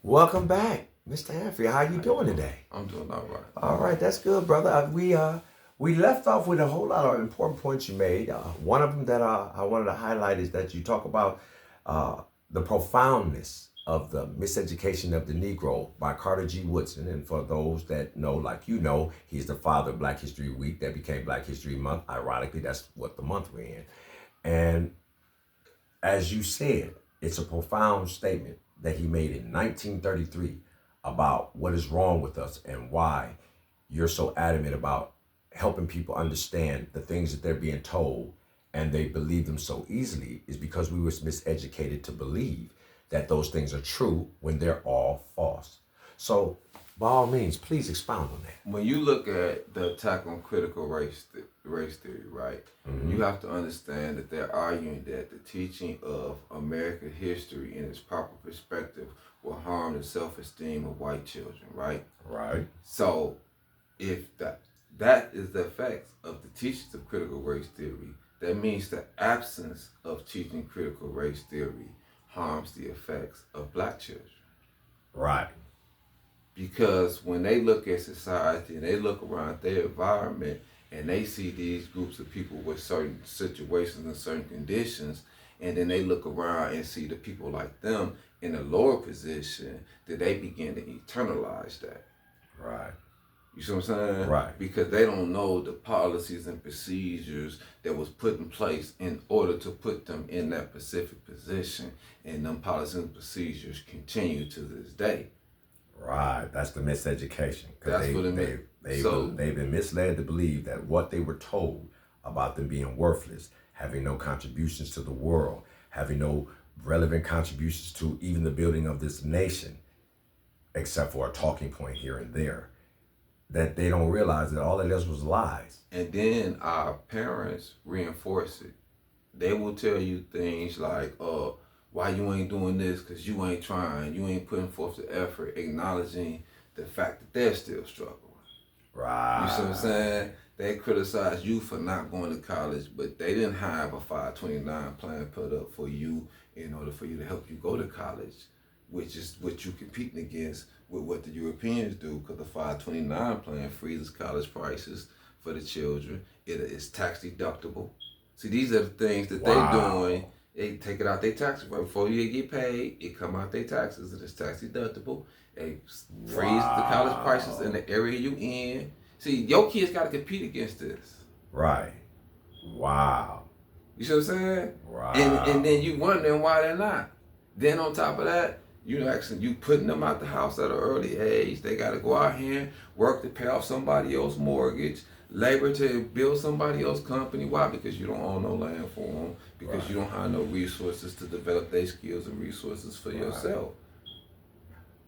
Welcome back, Mr. Hanfrey. How you How you doing doing? today? I'm doing all right. All right, that's good, brother. We left off with a whole lot of important points you made. One of them that I wanted to highlight is that you talk about uh, the profoundness of the miseducation of the Negro by Carter G. Woodson. And for those that know, like you know, he's the father of Black History Week that became Black History Month. Ironically, that's what the month we're in. And as you said, it's a profound statement that he made in 1933 about what is wrong with us and why you're so adamant about helping people understand the things that they're being told and they believe them so easily is because we were miseducated to believe that those things are true when they're all false. So, by all means, please expound on that. When you look at the attack on critical race theory, right? Mm-hmm. You have to understand that they're arguing that the teaching of American history in its proper perspective will harm the self-esteem of white children, right? Right. So, if that is the effects of the teachings of critical race theory, that means the absence of teaching critical race theory harms the effects of black children. Right. Because when they look at society and they look around their environment and they see these groups of people with certain situations and certain conditions, and then they look around and see the people like them in a lower position, that they begin to internalize that. Right. You see what I'm saying? Right. Because they don't know the policies and procedures that was put in place in order to put them in that specific position. And them policies and procedures continue to this day. Right, that's the miseducation because That's what it meant. they've been misled to believe that what they were told about them being worthless, having no contributions to the world, having no relevant contributions to even the building of this nation, except for a talking point here and there, that they don't realize that all of this was lies. And then our parents reinforce it. They will tell you things like, why you ain't doing this? Because you ain't trying. You ain't putting forth the effort, acknowledging the fact that they're still struggling. Right. You see what I'm saying? They criticize you for not going to college, but they didn't have a 529 plan put up for you in order for you to help you go to college, which is what you're competing against with what the Europeans do, because the 529 plan freezes college prices for the children. It is tax deductible. See, these are the things that they're doing. They take it out their taxes right before you get paid. It come out their taxes, and it's tax deductible. They freeze the college prices in the area you in. See, your kids got to compete against this. Right. Wow. You see what I'm saying? Wow. And then you wondering why they're not. Then on top of that, you putting them out the house at an early age. They got to go out here, work to pay off somebody else's mortgage, labor to build somebody else's company. Why? Because you don't own no land for them. Because you don't have no resources to develop their skills and resources for yourself.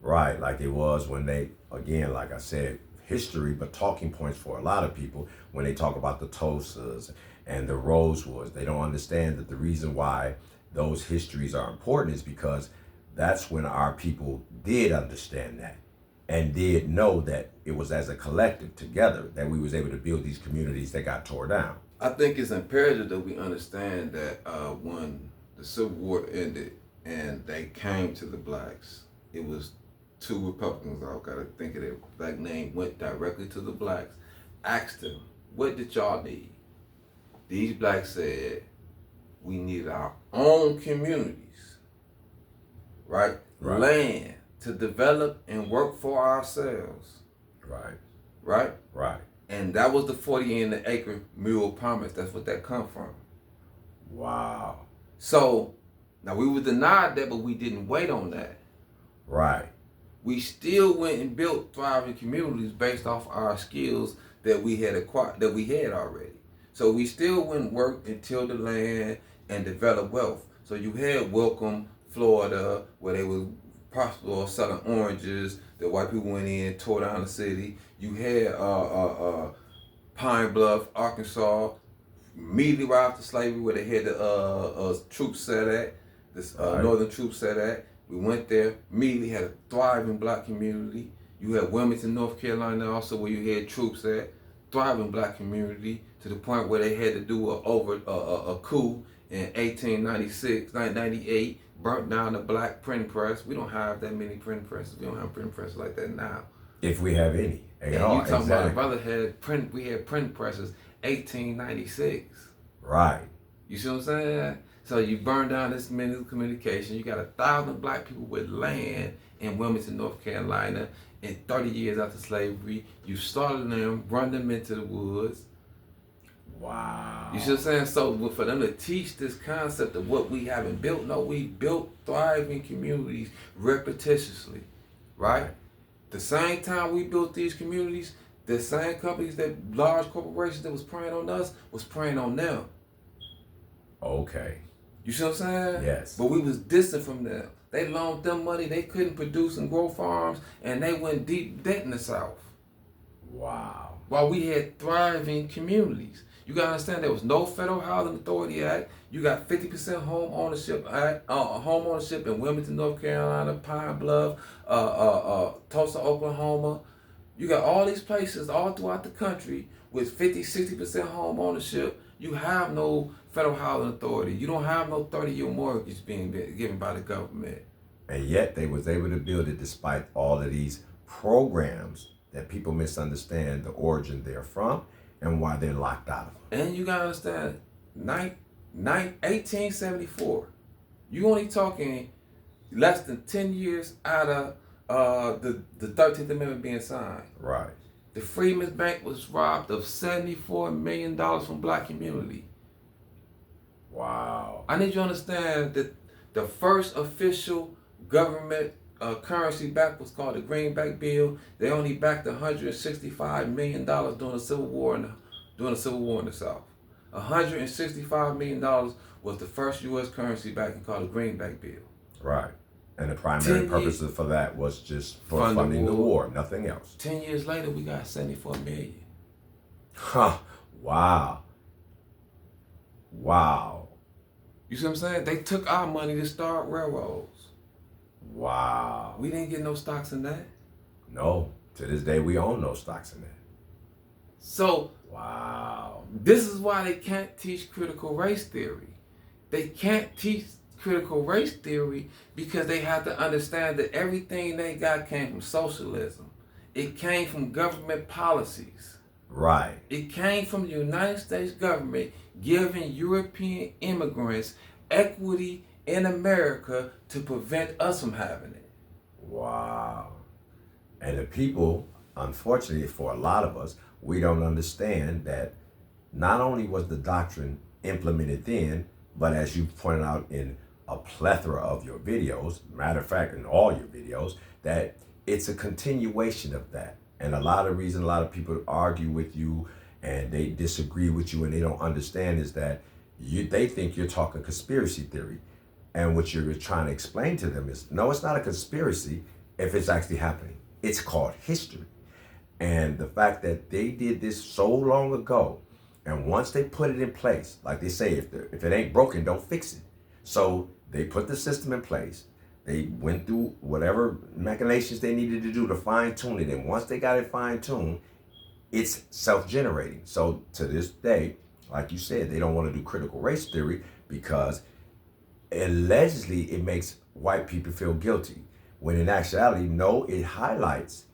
Right, like it was when they, again, like I said, history, but talking points for a lot of people when they talk about the Tulsas and the Rosewoods. They don't understand that the reason why those histories are important is because that's when our people did understand that and did know that it was as a collective together that we was able to build these communities that got tore down. I think it's imperative that we understand that when the Civil War ended and they came to the blacks, it was two Republicans, I gotta think of their black name, went directly to the blacks, asked them, what did y'all need? These blacks said, we need our own communities, right? Land to develop and work for ourselves. Right. Right? Right. And that was the 40 and the acre mule promise. That's what that come from. Wow. So, now we were denied that, but we didn't wait on that. Right. We still went and built thriving communities based off our skills that we had acquired, that we had already. So we still went and worked and tilled the land and developed wealth. So you had Welcome, Florida, where they were prosper selling oranges. The white people went in, tore down the city. You had Pine Bluff, Arkansas, immediately right after slavery, where they had the troops set at, northern troops set at. We went there, immediately had a thriving black community. You had Wilmington, North Carolina, also where you had troops at, thriving black community to the point where they had to do a coup in 1896, 1998, burnt down the black print press. We don't have that many print presses. We don't have print presses like that now. If we have any at And all, you talking about exactly. a brother had print? We had print presses 1896. Right. You see what I'm saying? So you burn down this many communication. You got 1,000 black people with land in Wilmington, North Carolina, and 30 years after slavery, you started them, run them into the woods. Wow. You see what I'm saying? So for them to teach this concept of what we haven't built, no, we built thriving communities repetitiously, right? The same time we built these communities, the same companies that large corporations that was preying on us was preying on them. Okay. You see what I'm saying? Yes. But we was distant from them. They loaned them money, they couldn't produce and grow farms, and they went deep debt in the South. Wow. While we had thriving communities. You gotta understand there was no Federal Housing Authority Act. You got 50% home ownership in Wilmington, North Carolina, Pine Bluff, Tulsa, Oklahoma. You got all these places all throughout the country with 50, 60% home ownership. You have no Federal Housing Authority. You don't have no 30-year mortgage being given by the government. And yet they was able to build it despite all of these programs that people misunderstand the origin they're from and why they're locked out of them. And you gotta understand, 1874, you only talking less than 10 years out of the 13th Amendment being signed. Right. The Freedmen's Bank was robbed of $74 million from black community. Wow. I need you to understand that the first official government currency back was called the Greenback Bill. They only backed $165 million during the Civil War in the South. $165 million was the first U.S. currency backing called the Greenback Bill. Right. And the primary purpose for that was just for funding the war, nothing else. 10 years later, we got 74 million. Huh. Wow. Wow. You see what I'm saying? They took our money to start railroads. Wow. We didn't get no stocks in that. No. To this day, we own no stocks in that. So, wow. This is why they can't teach critical race theory. They can't teach critical race theory because they have to understand that everything they got came from socialism. It came from government policies. Right. It came from the United States government giving European immigrants equity in America to prevent us from having it. Wow. And the people, unfortunately for a lot of us, we don't understand that not only was the doctrine implemented then, but as you pointed out in a plethora of your videos, matter of fact, in all your videos, that it's a continuation of that. And a lot of people argue with you and they disagree with you and they don't understand is that they think you're talking conspiracy theory. And what you're trying to explain to them is, no, it's not a conspiracy if it's actually happening. It's called history. And the fact that they did this so long ago, and once they put it in place, like they say, if it ain't broken, don't fix it. So they put the system in place. They went through whatever machinations they needed to do to fine tune it. And once they got it fine tuned, it's self-generating. So to this day, like you said, they don't want to do critical race theory because allegedly it makes white people feel guilty. When in actuality, no, it highlights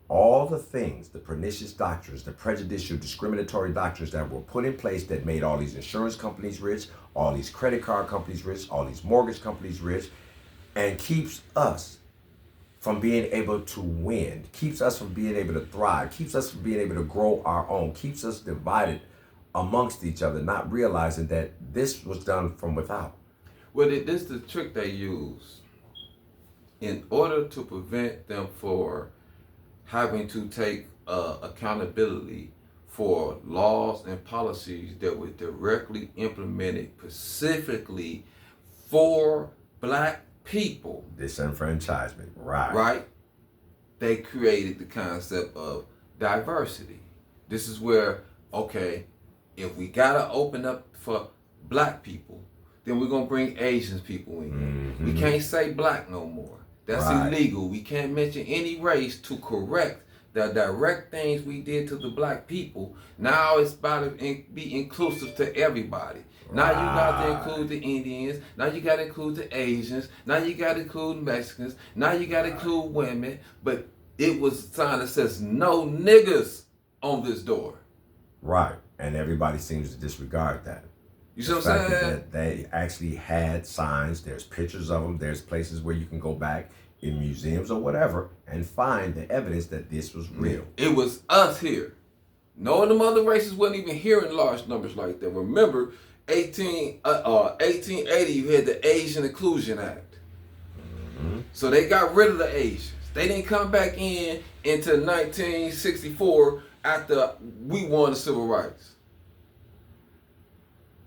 all the things, the pernicious doctrines, the prejudicial, discriminatory doctrines that were put in place that made all these insurance companies rich, all these credit card companies rich, all these mortgage companies rich, and keeps us from being able to win, keeps us from being able to thrive, keeps us from being able to grow our own, keeps us divided amongst each other, not realizing that this was done from without. Well, this is the trick they use in order to prevent them for having to take accountability for laws and policies that were directly implemented specifically for black people. Disenfranchisement, right. Right? They created the concept of diversity. This is where, okay, if we gotta open up for black people, then we're gonna bring Asian people in. Mm-hmm. We can't say black no more. That's illegal. We can't mention any race to correct the direct things we did to the black people, now it's about to be inclusive to everybody. Now you got to include the Indians. Now you got to include the Asians. Now you got to include Mexicans. Now you got to include women. But it was a sign that says no niggers on this door. Right. And everybody seems to disregard that. You see what I'm saying? That they actually had signs. There's pictures of them. There's places where you can go back in museums or whatever and find the evidence that this was real. It was us here. No of them other races wasn't even here in large numbers like that. Remember, 1880, you had the Asian Inclusion Act. Mm-hmm. So they got rid of the Asians. They didn't come back into 1964 after we won the civil rights.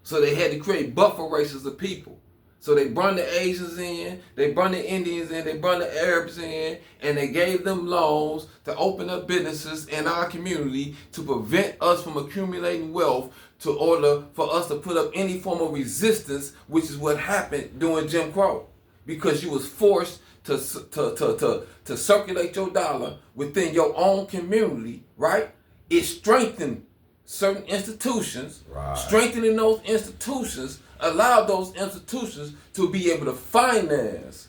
So they had to create buffer races of people. So they brought the Asians in, they brought the Indians in, they brought the Arabs in, and they gave them loans to open up businesses in our community to prevent us from accumulating wealth to order for us to put up any form of resistance, which is what happened during Jim Crow. Because you was forced to circulate your dollar within your own community, right? It strengthened certain institutions. Right. Strengthening those institutions allowed those institutions to be able to finance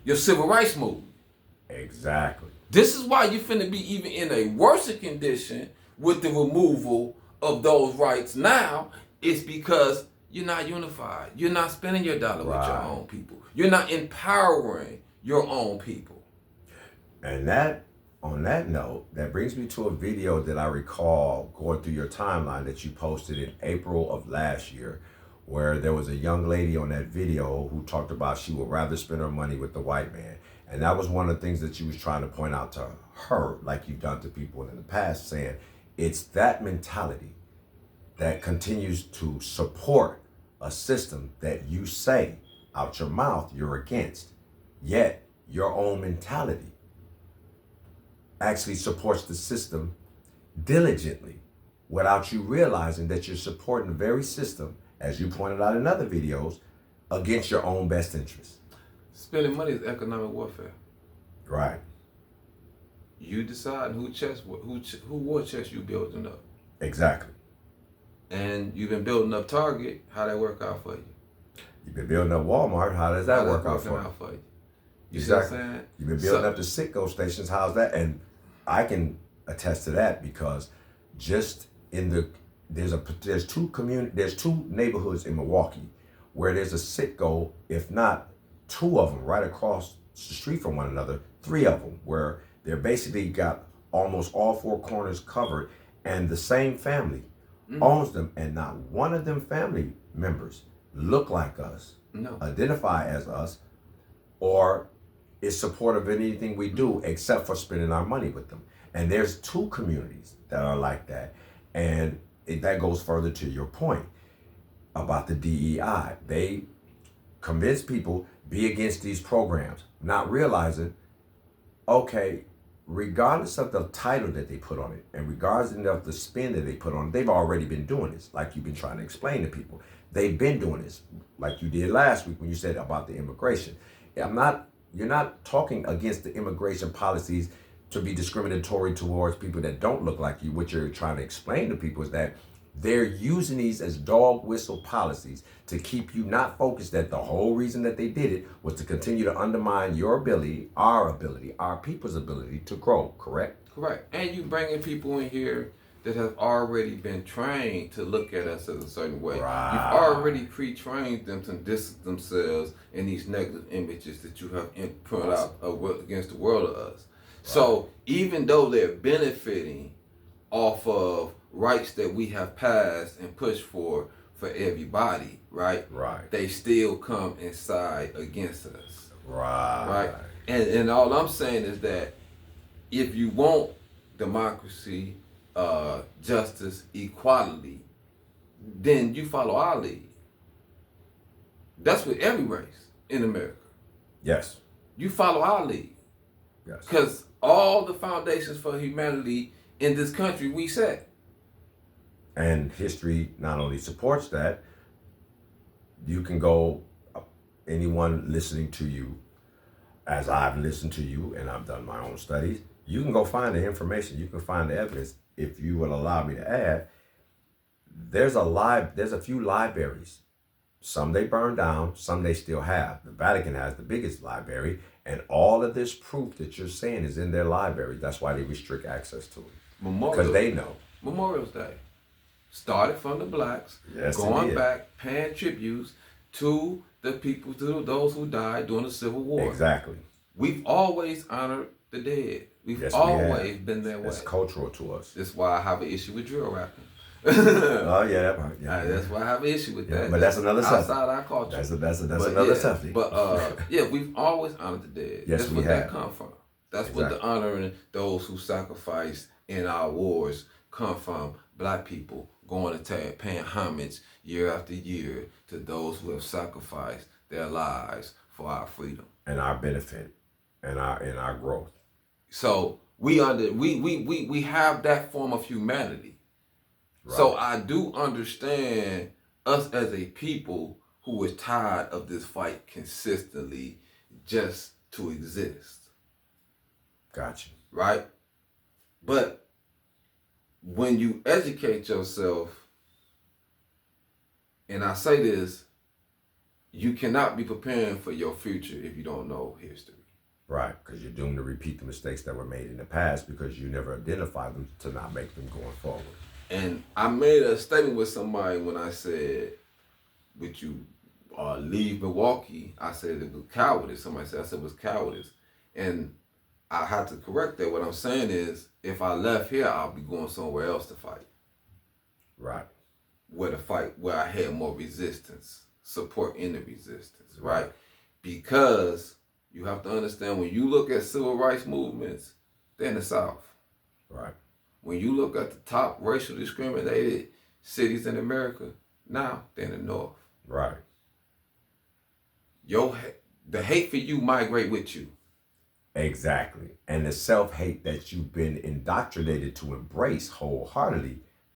your civil rights movement. Exactly. This is why you're finna be even in a worse condition with the removal of those rights now. It's because you're not unified. You're not spending your dollar with your own people. You're not empowering your own people. And that, on that note, that brings me to a video that I recall going through your timeline that you posted in April of last year, where there was a young lady on that video who talked about she would rather spend her money with the white man. And that was one of the things that you was trying to point out to her, like you've done to people in the past, saying it's that mentality that continues to support a system that you say out your mouth you're against, yet your own mentality actually supports the system diligently without you realizing that you're supporting the very system, as you pointed out in other videos, against your own best interest. Spending money is economic warfare. Right. You decide who war chest you building up. Exactly. And you've been building up Target. How that work out for you? You've been building up Walmart. How does that work out for you? You exactly. See what I'm saying? You've been building up the Sitco stations. How's that? And I can attest to that because just in the there's two neighborhoods in Milwaukee where there's a Sitco, if not two of them right across the street from one another, three of them, where they're basically got almost all four corners covered, and the same family owns them, and not one of them family members look like us, identify as us, or is supportive of anything we do except for spending our money with them. And there's two communities that are like that. And that goes further to your point about the DEI. They convince people be against these programs, not realizing, okay, regardless of the title that they put on it and regardless of the spin that they put on it, they've already been doing this, like you've been trying to explain to people. They've been doing this, like you did last week when you said about the immigration. You're not talking against the immigration policies to be discriminatory towards people that don't look like you. What you're trying to explain to people is that they're using these as dog whistle policies to keep you not focused that the whole reason that they did it was to continue to undermine your ability, our people's ability to grow, correct? Correct. And you bringing people in here that have already been trained to look at us as a certain way. Right. You've already pre-trained them to distance themselves in these negative images that you have put out against the world of us. Right. So even though they're benefiting off of rights that we have passed and pushed for everybody, right? Right. They still come inside against us. Right. Right. And all I'm saying is that if you want democracy, justice, equality, then you follow our lead. That's with every race in America. Yes. You follow our lead. Yes. Because all the foundations for humanity in this country we set. And history not only supports that, you can go, anyone listening to you, as I've listened to you and I've done my own studies, You can go find the information. You can find the evidence. If you will allow me to add, there's a few libraries. Some they burned down, some they still have. The Vatican has the biggest library, and all of this proof that you're saying is in their library. That's why they restrict access to it. Because they know. Memorial Day started from the blacks, Yes, going back, paying tributes to the people, to those who died during the Civil War. Exactly. We've always honored the dead. We've always been that way. It's cultural to us. That's why I have an issue with drill rapping. Oh yeah, that part. Yeah, That's why I have an issue with that. But that's another subject. Outside our culture. That's another subject. But we've always honored the dead. Yes, that's we where have. that come from. That's what the honoring those who sacrificed in our wars come from. Black people going to paying homage year after year to those who have sacrificed their lives for our freedom and our benefit and our growth. So we have that form of humanity. Right. So I do understand us as a people who is tired of this fight consistently just to exist. Gotcha. Right? But when you educate yourself, and I say this, you cannot be preparing for your future if you don't know history. Right, because you're doomed to repeat the mistakes that were made in the past because you never identified them to not make them going forward. And I made a statement with somebody when I said, would you leave Milwaukee? I said it was cowardice. Somebody said, I said it was cowardice. And I had to correct that. What I'm saying is, if I left here, I'll be going somewhere else to fight. Right. Where I had more resistance, support in the resistance, right? Because you have to understand, when you look at civil rights movements, they're in the South. Right. When you look at the top racial discriminated cities in America, now they're in the North. Right. The hate for you migrate with you. Exactly. And the self-hate that you've been indoctrinated to embrace wholeheartedly